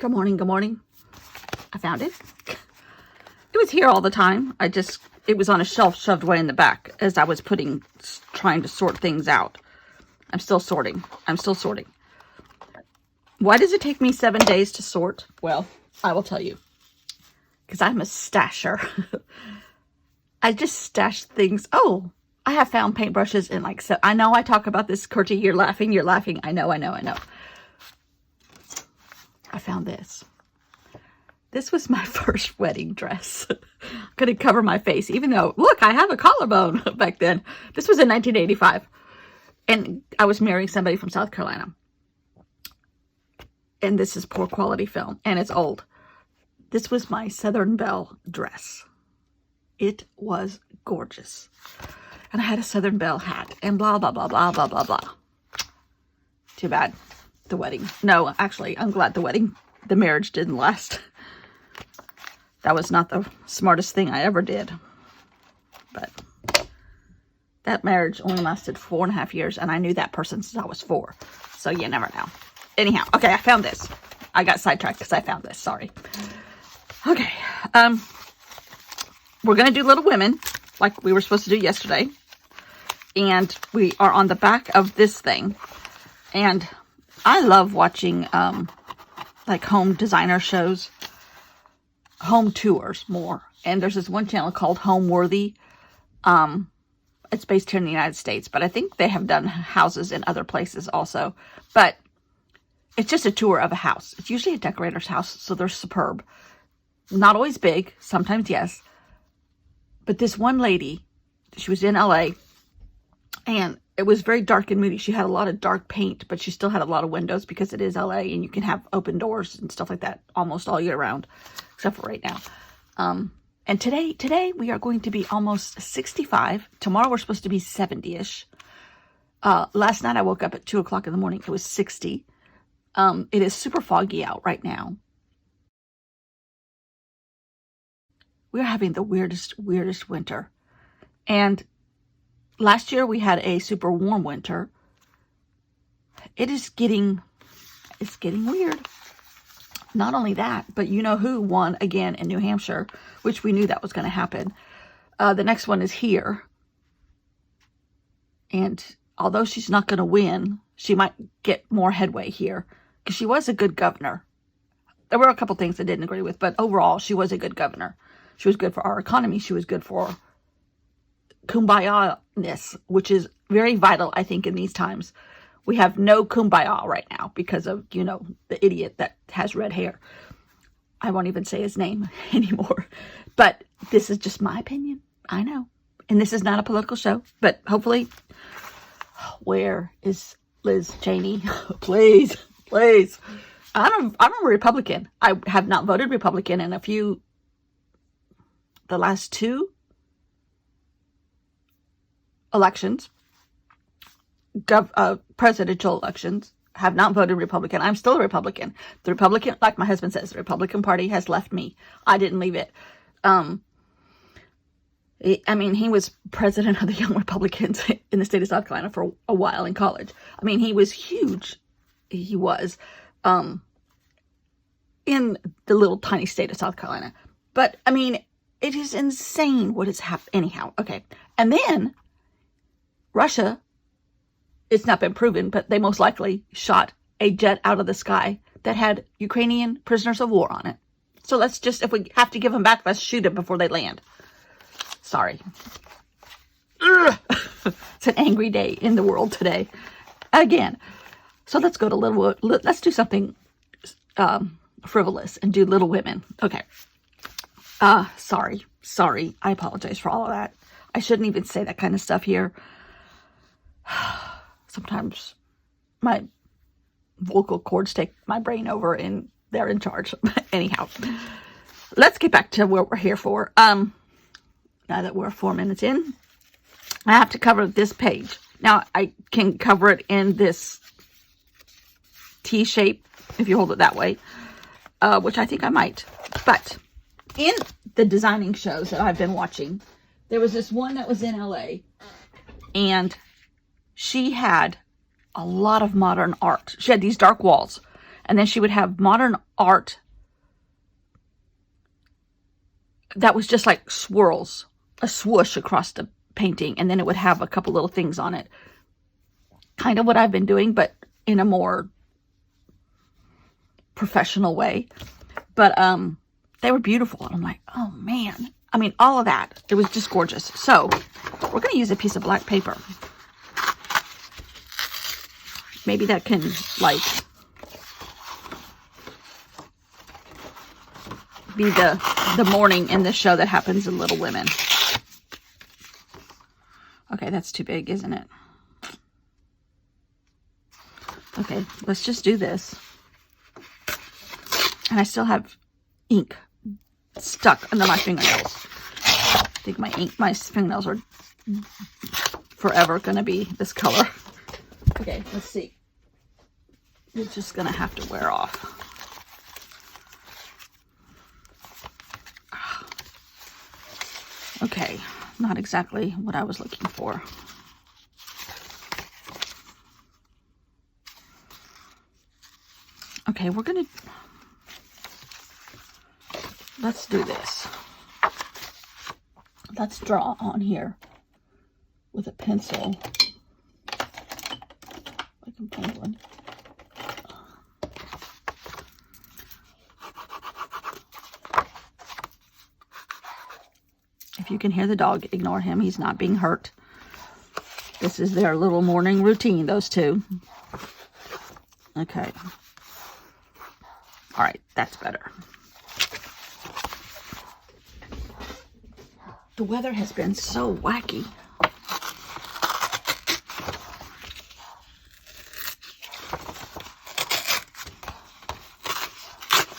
Good morning, good morning. I found it. It was here all the time. It was on a shelf shoved away in the back as I was trying to sort things out. I'm still sorting. Why does it take me 7 days to sort? Well, I will tell you. Because I'm a stasher. I just stash things. Oh, I have found paintbrushes in I know I talk about this, Kurtie. You're laughing. I know. I found this. This was my first wedding dress. Couldn't cover my face, even though, look, I have a collarbone back then. This was in 1985. And I was marrying somebody from South Carolina. And this is poor quality film, and it's old. This was my Southern Belle dress. It was gorgeous. And I had a Southern Belle hat, and blah, blah, blah, blah, blah, blah, blah. Too bad. The wedding. No, actually, I'm glad the marriage didn't last. That was not the smartest thing I ever did. But that marriage only lasted 4.5 years, and I knew that person since I was 4. So you never know. Anyhow, okay, I found this. I got sidetracked because I found this. Sorry. Okay. We're going to do Little Women like we were supposed to do yesterday. And we are on the back of this thing. And I love watching home designer shows, home tours more. And there's this one channel called Homeworthy. It's based here in the United States, but I think they have done houses in other places also. But it's just a tour of a house. It's usually a decorator's house, so they're superb. Not always big, sometimes yes. But this one lady, she was in LA, and it was very dark and moody. She had a lot of dark paint, but she still had a lot of windows because it is LA, and you can have open doors and stuff like that almost all year round, except for right now. And today we are going to be almost 65. Tomorrow we're supposed to be 70-ish. Last night I woke up at 2 o'clock in the morning. It was 60. It is super foggy out right now. We're having the weirdest winter. And last year we had a super warm winter. It's getting weird. Not only that, but you know who won again in New Hampshire, which we knew that was going to happen. The next one is here. And although she's not going to win, she might get more headway here because she was a good governor. There were a couple things I didn't agree with, but overall, she was a good governor. She was good for our economy. She was good for kumbaya-ness, which is very vital, I think, in these times. We have no kumbaya right now because of, the idiot that has red hair. I won't even say his name anymore. But this is just my opinion. I know. And this is not a political show. But hopefully, where is Liz Cheney? Please. I'm a Republican. I have not voted Republican in the last 2 elections. Presidential elections, have not voted Republican. I'm still a Republican. The Republican, like my husband says, the Republican Party has left me. I didn't leave it. He was president of the Young Republicans in the state of South Carolina for a while in college. He was huge. He was in the little tiny state of South Carolina. But, it is insane what has happened. Anyhow, okay. And then Russia, it's not been proven, but they most likely shot a jet out of the sky that had Ukrainian prisoners of war on it. So let's just, if we have to give them back, let's shoot them before they land. Sorry. It's an angry day in the world today. Again. So let's go to let's do something frivolous and do Little Women. Okay. Sorry. I apologize for all of that. I shouldn't even say that kind of stuff here. Sometimes my vocal cords take my brain over and they're in charge. Anyhow, let's get back to what we're here for. Now that we're 4 minutes in, I have to cover this page. Now, I can cover it in this T shape, if you hold it that way, which I think I might. But in the designing shows that I've been watching, there was this one that was in LA, and she had a lot of modern art. She had these dark walls, And then she would have modern art that was just like swirls, a swoosh across the painting. And then it would have a couple little things on it. Kind of what I've been doing, but in a more professional way. But they were beautiful. And I'm like, oh man. I mean, all of that. It was just gorgeous. So we're going to use a piece of black paper. Maybe that can, like, be the morning in the show that happens in Little Women. Okay, that's too big, isn't it? Okay, let's just do this. And I still have ink stuck under my fingernails. I think my fingernails are forever going to be this color. Okay, let's see. It's just going to have to wear off. Okay, not exactly what I was looking for. Okay, we're going to... Let's do this. Let's draw on here with a pencil. Like a penguin. If you can hear the dog, ignore him. He's not being hurt. This is their little morning routine, those two. Okay. All right, that's better. The weather has been so wacky.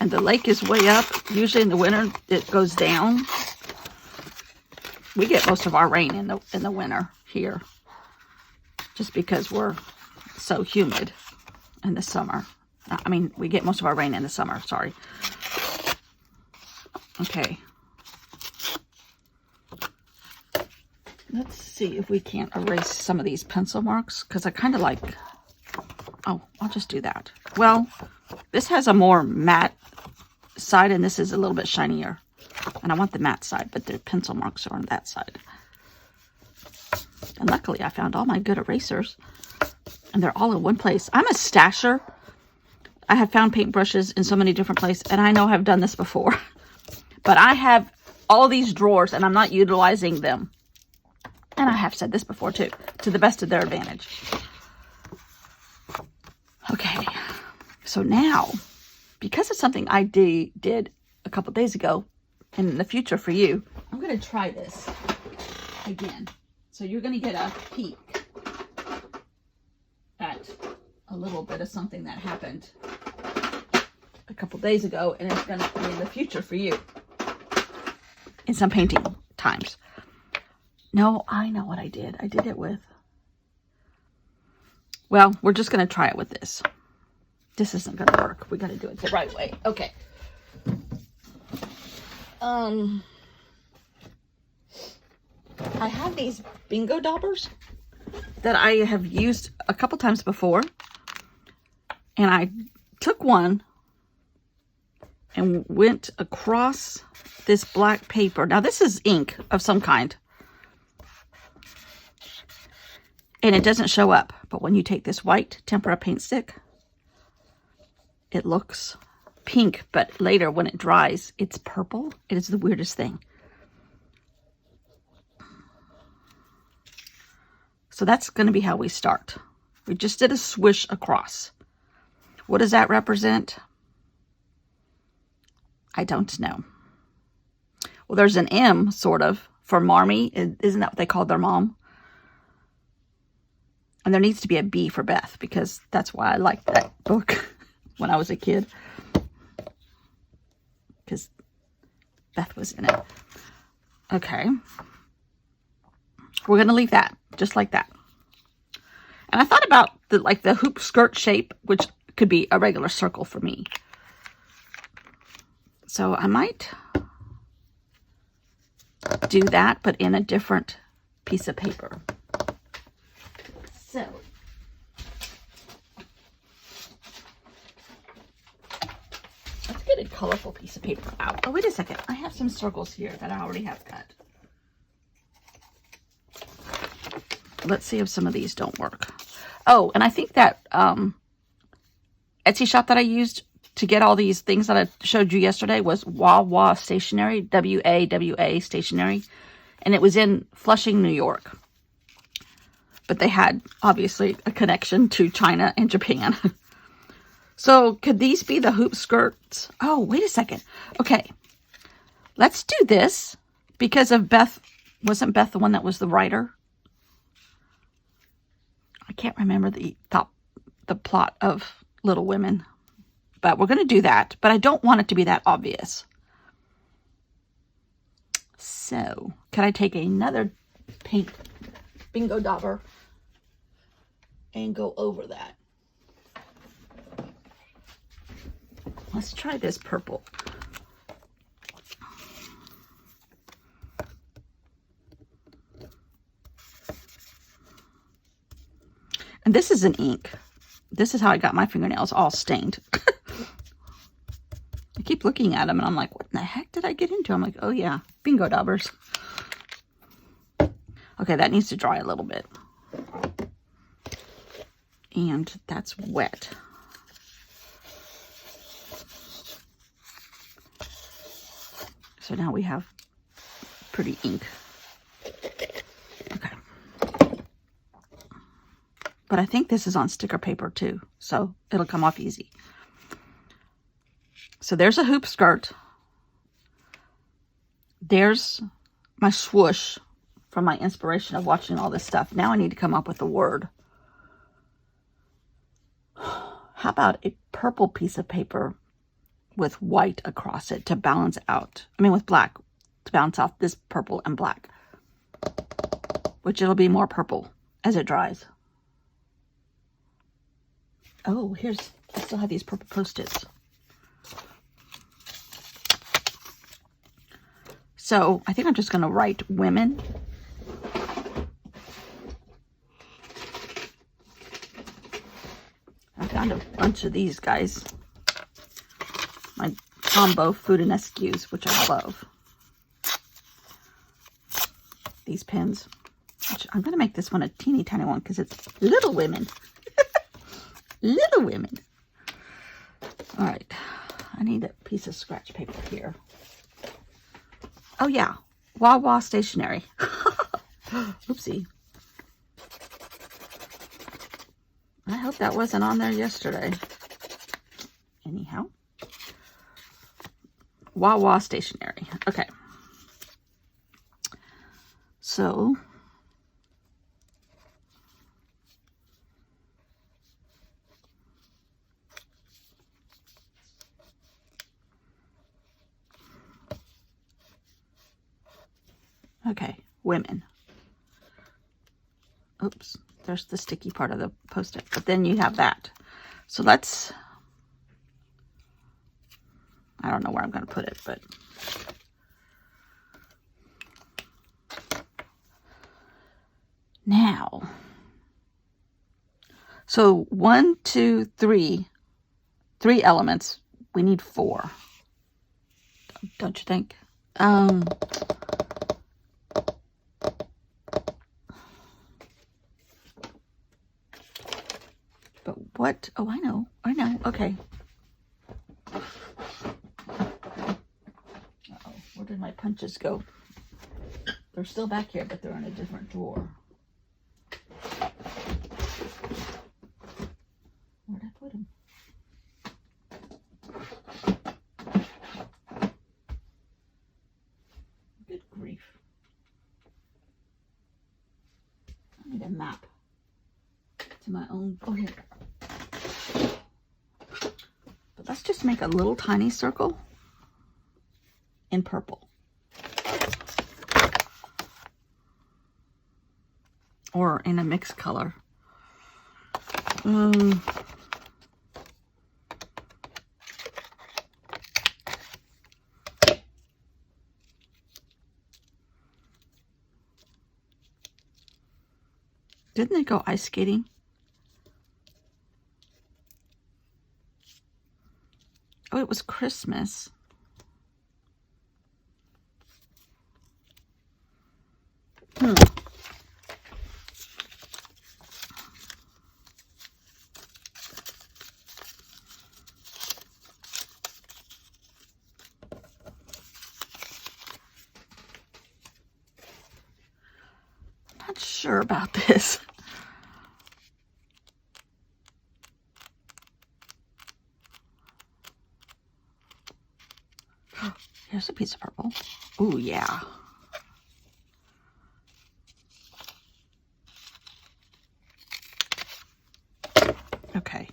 And the lake is way up. Usually in the winter, it goes down. We get most of our rain in the winter here. Just because we're so humid in the summer. I mean, we get most of our rain in the summer, sorry. Okay. Let's see if we can't erase some of these pencil marks, because I kind of like... Oh, I'll just do that. Well, this has a more matte side, and this is a little bit shinier. And I want the matte side, but the pencil marks are on that side. And luckily, I found all my good erasers. And they're all in one place. I'm a stasher. I have found paintbrushes in so many different places, and I know I've done this before. But I have all these drawers, and I'm not utilizing them. And I have said this before, too, to the best of their advantage. Okay, so now, because it's something I did a couple days ago, and in the future for you, I'm going to try this again. So you're going to get a peek at a little bit of something that happened a couple days ago, and it's going to be in the future for you in some painting times. No, I know what I did. I did it with... Well, we're just going to try it with this. This isn't going to work. We got to do it the right way. Okay. I have these bingo daubers that I have used a couple times before. And I took one and went across this black paper. Now, this is ink of some kind. And it doesn't show up. But when you take this white tempera paint stick, it looks pink. But later when it dries, it's purple. It is the weirdest thing. So that's going to be how we start. We just did a swish across. What does that represent? I don't know. Well, there's an M, sort of, for Marmee. Isn't that what they called their mom? And there needs to be a B for Beth, because that's why I liked that book when I was a kid. Because Beth was in it. Okay. We're going to leave that just like that. And I thought about the hoop skirt shape, which could be a regular circle for me. So I might do that, but in a different piece of paper. So I have some circles here that I already have cut. Let's see if some of these don't work. Oh, and I think that Etsy shop that I used to get all these things that I showed you yesterday was Wawa Stationery, W-A-W-A Stationery. And it was in Flushing, New York. But they had, obviously, a connection to China and Japan. So, could these be the hoop skirts? Oh, wait a second. Okay. Let's do this. Because of Beth. Wasn't Beth the one that was the writer? I can't remember the plot of Little Women. But we're going to do that. But I don't want it to be that obvious. So, can I take another pink bingo dauber and go over that? Let's try this purple. And this is an ink. This is how I got my fingernails all stained. I keep looking at them and I'm like, what in the heck did I get into? I'm like, oh yeah, bingo daubers. Okay, that needs to dry a little bit. And that's wet. So now we have pretty ink. Okay. But I think this is on sticker paper too, so it'll come off easy. So there's a hoop skirt. There's my swoosh from my inspiration of watching all this stuff. Now I need to come up with a word. How about a purple piece of paper with white across it to balance out? I mean, with black to balance out this purple and black. Which it'll be more purple as it dries. Oh, I still have these purple Post-its. So, I think I'm just going to write women. I found a bunch of these guys. My Tombow Food and SKUs, which I love. These pins. Which I'm going to make this one a teeny tiny one because it's Little Women. Little Women. Alright. I need a piece of scratch paper here. Oh yeah, Wawa Stationery. Oopsie. I hope that wasn't on there yesterday. Anyhow. Wawa Stationery. Okay. So. Okay, women. Oops, there's the sticky part of the Post-it. But then you have that. So let's... I don't know where I'm going to put it, but... Now... So, 1, 2, 3. 3 elements. We need 4. Don't you think? But what? Oh, I know. Okay. Uh-oh. Where did my punches go? They're still back here, but they're in a different drawer. Where'd I put them? Good grief. I need a map to my own. Oh, here. But let's just make a little tiny circle in purple. Or in a mixed color. Didn't they go ice skating? Oh, it was Christmas. Not sure about this. Here's a piece of purple. Ooh, yeah. Okay.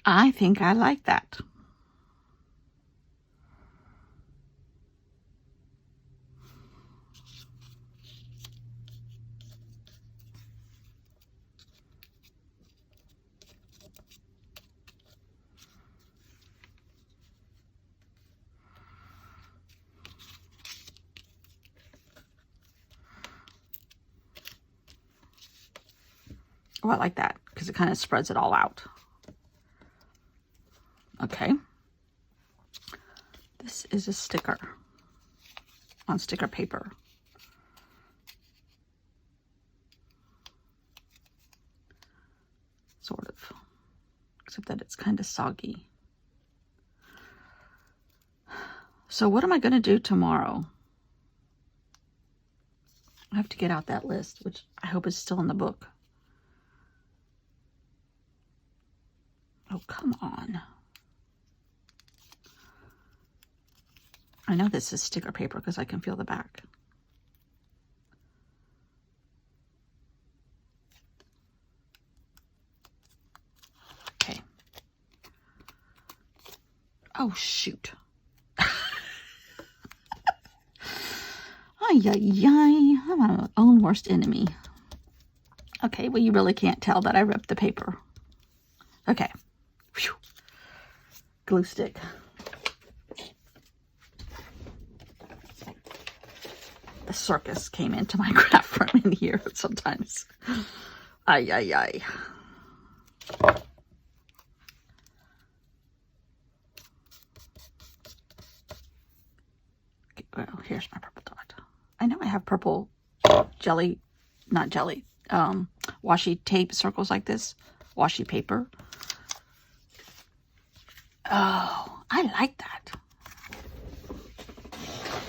I think I like that. Oh, I like that because it kind of spreads it all out. Okay. This is a sticker on sticker paper. Sort of. Except that it's kind of soggy. So what am I going to do tomorrow? I have to get out that list, which I hope is still in the book. Oh, come on. I know this is sticker paper because I can feel the back. Okay. Oh, shoot. Ay, ay, ay. I'm my own worst enemy. Okay, well, you really can't tell that I ripped the paper. Okay. Whew. Glue stick. The circus came into my craft room in here sometimes. Ay, ay, ay. Okay, well, here's my purple dot. I know I have purple jelly, not jelly, washi tape circles like this. Washi paper. Oh, I like that.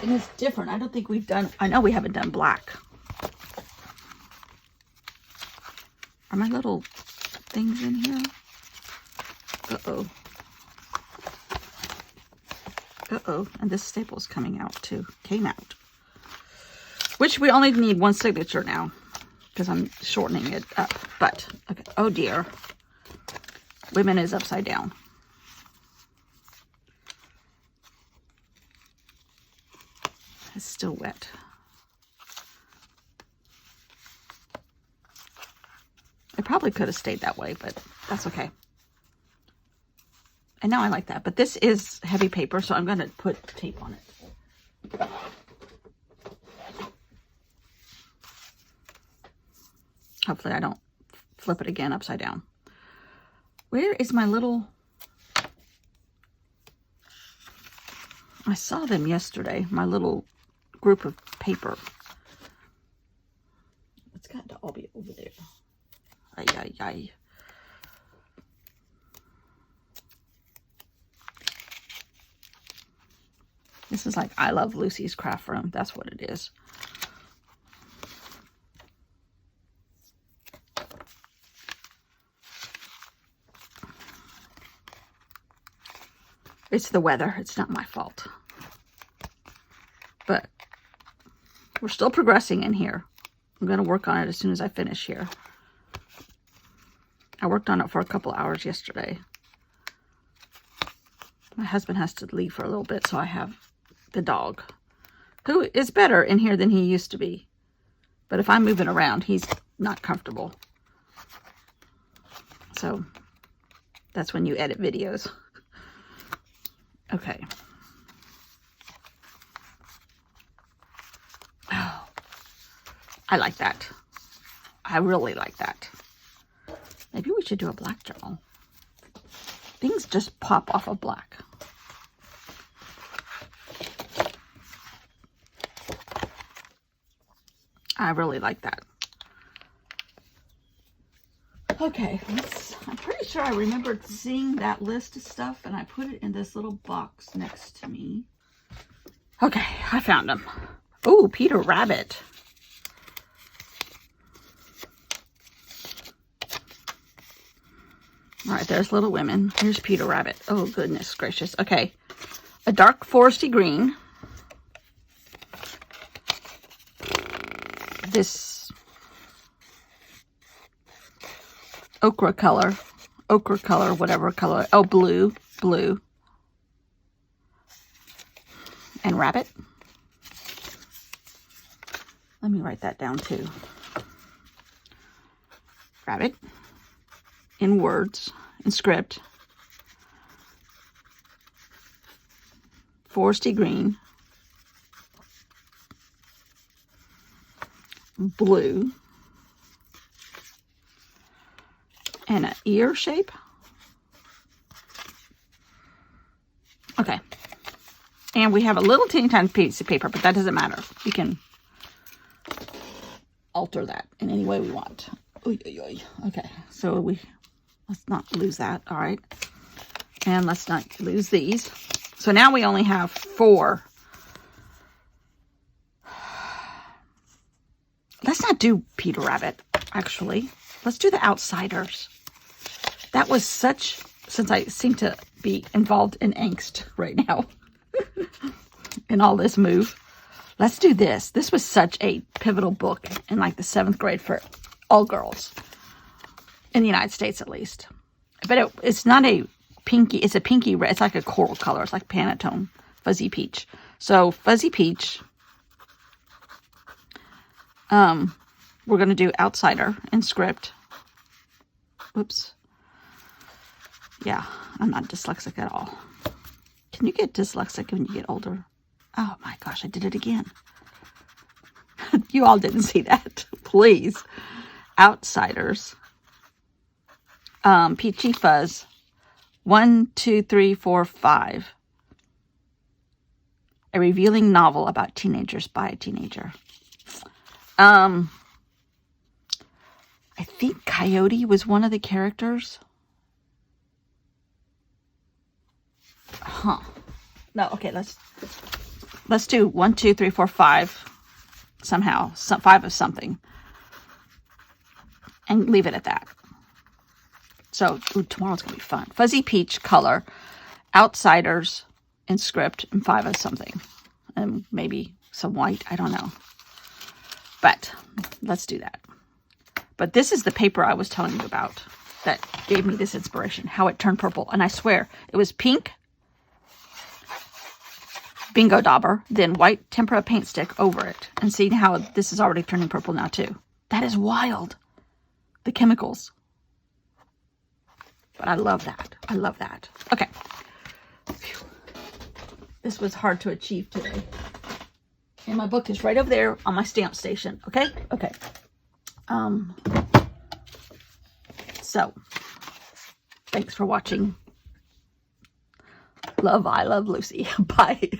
And it's different. I don't think we've done, I know we haven't done black. Are my little things in here? Uh-oh. Uh-oh. And this staple's coming out too. Came out. Which we only need one signature now. Because I'm shortening it up. But, okay. Oh dear. Women is upside down. It's still wet. It probably could have stayed that way, but that's okay. And now I like that. But this is heavy paper, so I'm going to put tape on it. Hopefully I don't flip it again upside down. Where is my little... I saw them yesterday, my little group of paper. It's got to all be over there. Ay, ay, ay. This is like I Love Lucy's craft room. That's what it is. It's the weather. It's not my fault. But we're still progressing in here. I'm going to work on it as soon as I finish here. I worked on it for a couple hours yesterday. My husband has to leave for a little bit, so I have the dog, who is better in here than he used to be. But if I'm moving around, he's not comfortable. So that's when you edit videos. Okay. Oh, I like that. I really like that. Maybe we should do a black journal. things just pop off of black. I really like that. Okay, I'm pretty sure I remembered seeing that list of stuff, and I put it in this little box next to me. Okay, I found them. Oh, Peter Rabbit. All right, there's Little Women. Here's Peter Rabbit. Oh, goodness gracious. Okay, a dark foresty green. This ochre color, whatever color. Oh, blue. And rabbit. Let me write that down too. Rabbit. In words, in script. Foresty green. Blue. And an ear shape. Okay. And we have a little teeny tiny piece of paper, but that doesn't matter. We can alter that in any way we want. Oy, oy, oy. Okay, so let's not lose that. All right. And let's not lose these. So now we only have 4. Let's not do Peter Rabbit, actually. Let's do The Outsiders. That was such, since I seem to be involved in angst right now in all this move. Let's do this. This was such a pivotal book in like the 7th grade for all girls. In the United States, at least. But it's not a pinky, it's a pinky red. It's like a coral color. It's like Pantone, Fuzzy Peach. So, Fuzzy Peach. We're going to do Outsider in script. Oops. Yeah, I'm not dyslexic at all. Can you get dyslexic when you get older? Oh my gosh, I did it again. You all didn't see that. Please. Outsiders. Peachy Fuzz. 1, 2, 3, 4, 5. A revealing novel about teenagers by a teenager. I think Coyote was one of the characters. Huh. No, okay, let's do 1, 2, 3, 4, 5. Somehow. 5 of something. And leave it at that. So, tomorrow's going to be fun. Fuzzy Peach color. Outsiders in script. And 5 of something. And maybe some white. I don't know. But, let's do that. But this is the paper I was telling you about. That gave me this inspiration. How it turned purple. And I swear, it was pink. Bingo Dauber. Then white tempera paint stick over it. And see how this is already turning purple now too. That is wild. The chemicals. But I love that. I love that. Okay. Phew. This was hard to achieve today. And my book is right over there on my stamp station. Okay? Okay. So, thanks for watching. Love, I love Lucy. Bye.